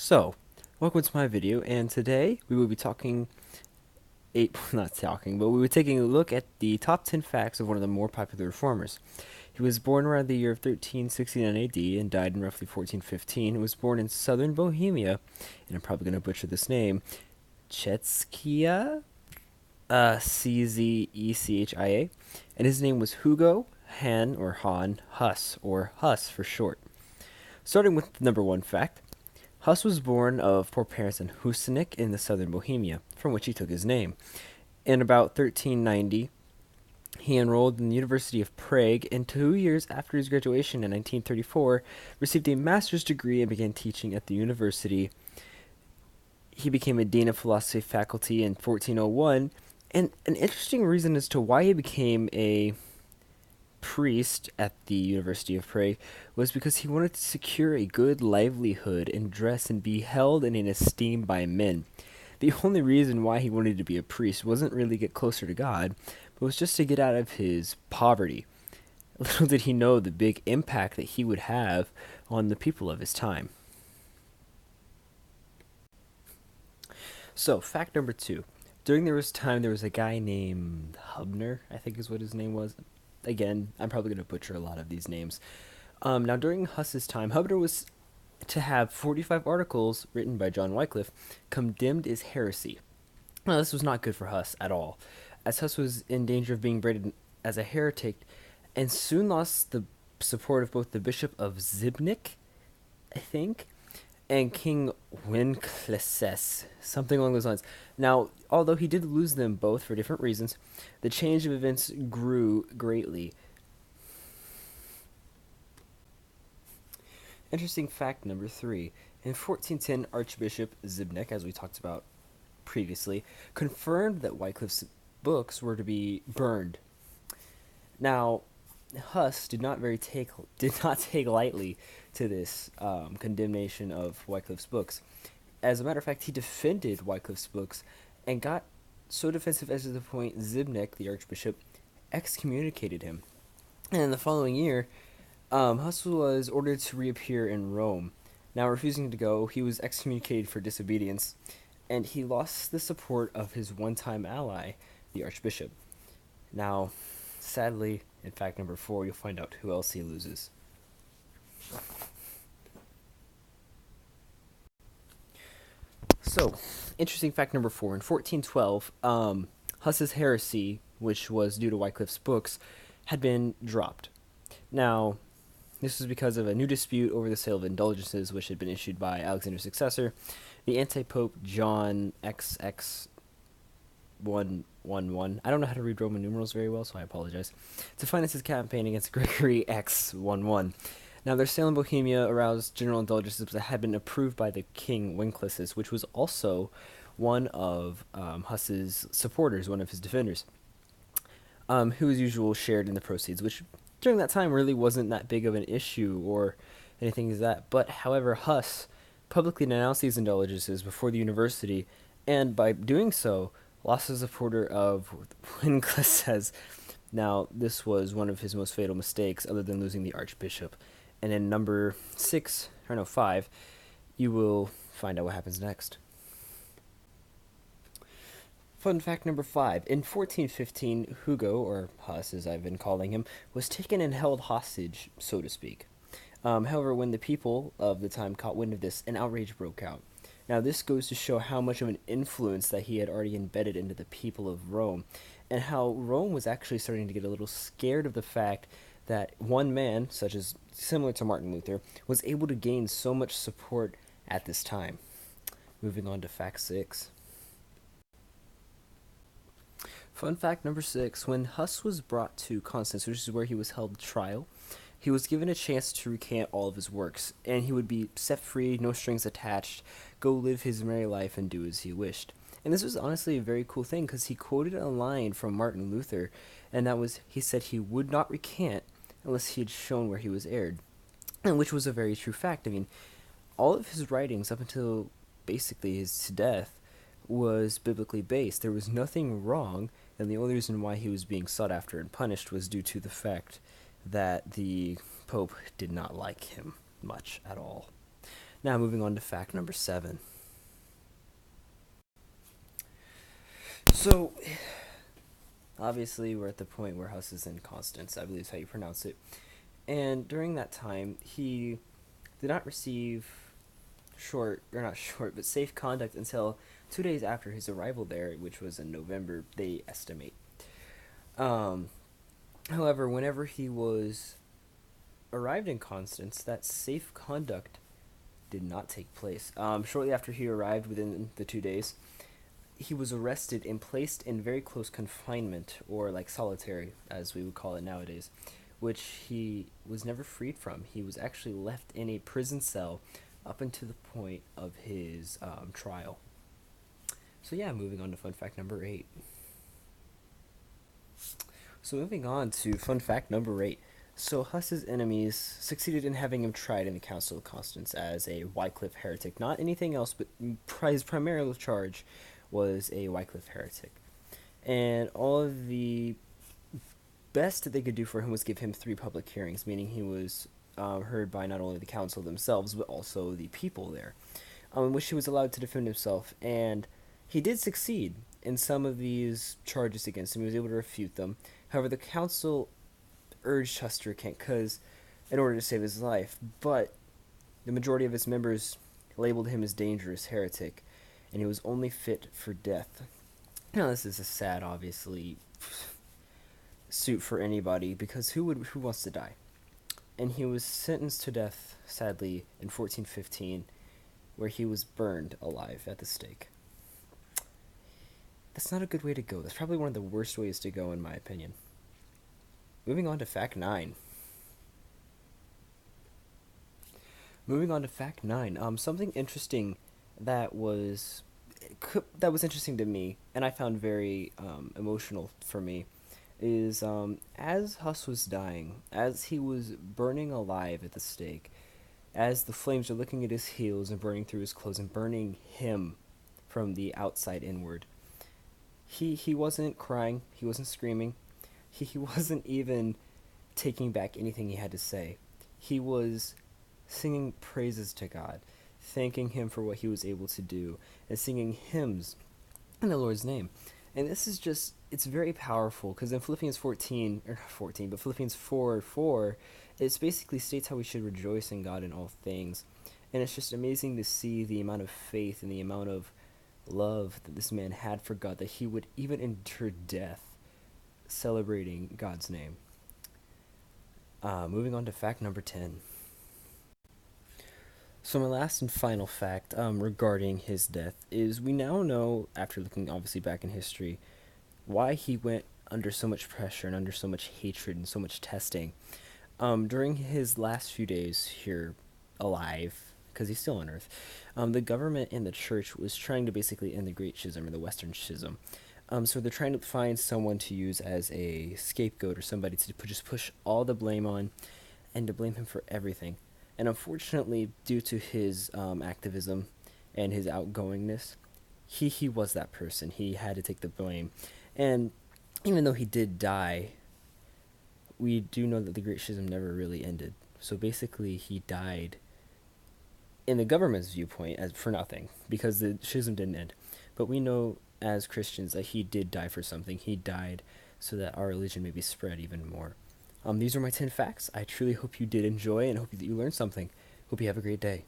So, welcome to my video, and today we will be talking, not talking, but we were taking a look at the top 10 facts of one of the more popular reformers. He was born around the year of 1369 AD and died in roughly 1415. He was born in southern Bohemia, and I'm probably going to butcher this name, Czechia, Czechia, and his name was Hugo Han Huss, or Huss for short. Starting with the number one fact, Huss was born of poor parents in Husinec in the southern Bohemia, from which he took his name. In about 1390, he enrolled in the University of Prague, and 2 years after his graduation in 1934, received a master's degree and began teaching at the university. He became a dean of philosophy faculty in 1401, and an interesting reason as to why he became a priest at the University of Prague was because he wanted to secure a good livelihood and dress and be held in an esteem by men. The only reason why he wanted to be a priest wasn't really get closer to God, but was just to get out of his poverty. Little did he know the big impact that he would have on the people of his time. So, fact number two. During there was a guy named Hubner, I think is what his name was. Again, I'm probably going to butcher a lot of these names. Now, during Huss's time, Hubner was to have 45 articles written by John Wycliffe condemned as heresy. Now, this was not good for Huss at all, as Huss was in danger of being branded as a heretic and soon lost the support of both the Bishop of Zibnik, I think, and King Wenceslas, something along those lines. Now, although he did lose them both for different reasons, the change of events grew greatly. Interesting fact number three. In 1410, Archbishop Zibnik, as we talked about previously, confirmed that Wycliffe's books were to be burned. Now, Huss did not take lightly to this condemnation of Wycliffe's books. As a matter of fact, he defended Wycliffe's books and got so defensive as to the point Zibnik, the archbishop, excommunicated him. And in the following year, Huss was ordered to reappear in Rome. Now, refusing to go, he was excommunicated for disobedience, and he lost the support of his one-time ally, the archbishop. Now, sadly, in fact number four, you'll find out who else he loses. So, interesting fact number four. In 1412, Huss's heresy, which was due to Wycliffe's books, had been dropped. Now, this was because of a new dispute over the sale of indulgences, which had been issued by Alexander's successor, the anti-pope John XX111. I don't know how to read Roman numerals very well, so I apologize. To finance his campaign against Gregory X11. Now, their sale in Bohemia aroused general indulgences that had been approved by the king Wenceslas, which was also one of Huss's supporters, one of his defenders, who as usual shared in the proceeds, which during that time really wasn't that big of an issue or anything like that. But however, Huss publicly denounced these indulgences before the university, and by doing so, lost the supporter of Wenceslas. Now, this was one of his most fatal mistakes, other than losing the archbishop. And in number 5, you will find out what happens next. Fun fact number 5. In 1415, Hugo, or Huss as I've been calling him, was taken and held hostage, so to speak. However, when the people of the time caught wind of this, an outrage broke out. Now, this goes to show how much of an influence that he had already embedded into the people of Rome, and how Rome was actually starting to get a little scared of the fact that one man, such as similar to Martin Luther, was able to gain so much support at this time. Moving on to fact 6. Fun fact number 6. When Huss was brought to Constance, which is where he was held trial, he was given a chance to recant all of his works, and he would be set free, no strings attached, go live his merry life and do as he wished. And this was honestly a very cool thing, because he quoted a line from Martin Luther, and that was, he said he would not recant unless he had shown where he was erred, and which was a very true fact. I mean, all of his writings up until basically his death was biblically based. There was nothing wrong, and the only reason why he was being sought after and punished was due to the fact that the Pope did not like him much at all. Now, moving on to fact number 7. So, obviously, we're at the point where Huss is in Constance, I believe is how you pronounce it. And during that time, he did not receive short, or not short, but safe conduct until 2 days after his arrival there, which was in November, they estimate. Um, However, whenever he was arrived in Constance, that safe conduct did not take place. Shortly after he arrived, within the 2 days, he was arrested and placed in very close confinement, or like solitary, as we would call it nowadays, which he was never freed from. He was actually left in a prison cell up until the point of his trial. So, yeah, moving on to fun fact number 8. So, moving on to fun fact number 8. So, Huss's enemies succeeded in having him tried in the Council of Constance as a Wycliffe heretic. Not anything else, but his primary charge was a Wycliffe heretic. And all of the best that they could do for him was give him 3 public hearings, meaning he was heard by not only the council themselves, but also the people there, in which he was allowed to defend himself. And he did succeed in some of these charges against him. He was able to refute them. However, the council urged Huss to recant because, in order to save his life, but the majority of its members labeled him as dangerous heretic, and he was only fit for death. Now, this is a sad, obviously, suit for anybody, because who wants to die? And he was sentenced to death, sadly, in 1415, where he was burned alive at the stake. That's not a good way to go. That's probably one of the worst ways to go, in my opinion. Moving on to fact 9. Something interesting that was interesting to me, and I found very emotional for me, is as Huss was dying, as he was burning alive at the stake, as the flames are licking at his heels and burning through his clothes and burning him from the outside inward. He wasn't crying, he wasn't screaming, he wasn't even taking back anything he had to say. He was singing praises to God, thanking him for what he was able to do, and singing hymns in the Lord's name. And this is just, it's very powerful, because in Philippians 14, or not 14, but Philippians 4:4, it basically states how we should rejoice in God in all things. And it's just amazing to see the amount of faith and the amount of love that this man had for God, that he would even endure death celebrating God's name. Moving on to fact number 10. So my last and final fact regarding his death is we now know, after looking obviously back in history, why he went under so much pressure and under so much hatred and so much testing. During his last few days here alive, because he's still on Earth, the government and the church was trying to basically end the Great Schism, or the Western Schism. So they're trying to find someone to use as a scapegoat, or somebody to just push all the blame on and to blame him for everything. And unfortunately, due to his activism and his outgoingness, he was that person. He had to take the blame. And even though he did die, we do know that the Great Schism never really ended. So basically, he died in the government's viewpoint as for nothing, because the schism didn't end. But we know as Christians that he did die for something. He died so that our religion may be spread even more. These are my 10 facts. I truly hope you did enjoy and hope that you learned something. Hope you have a great day.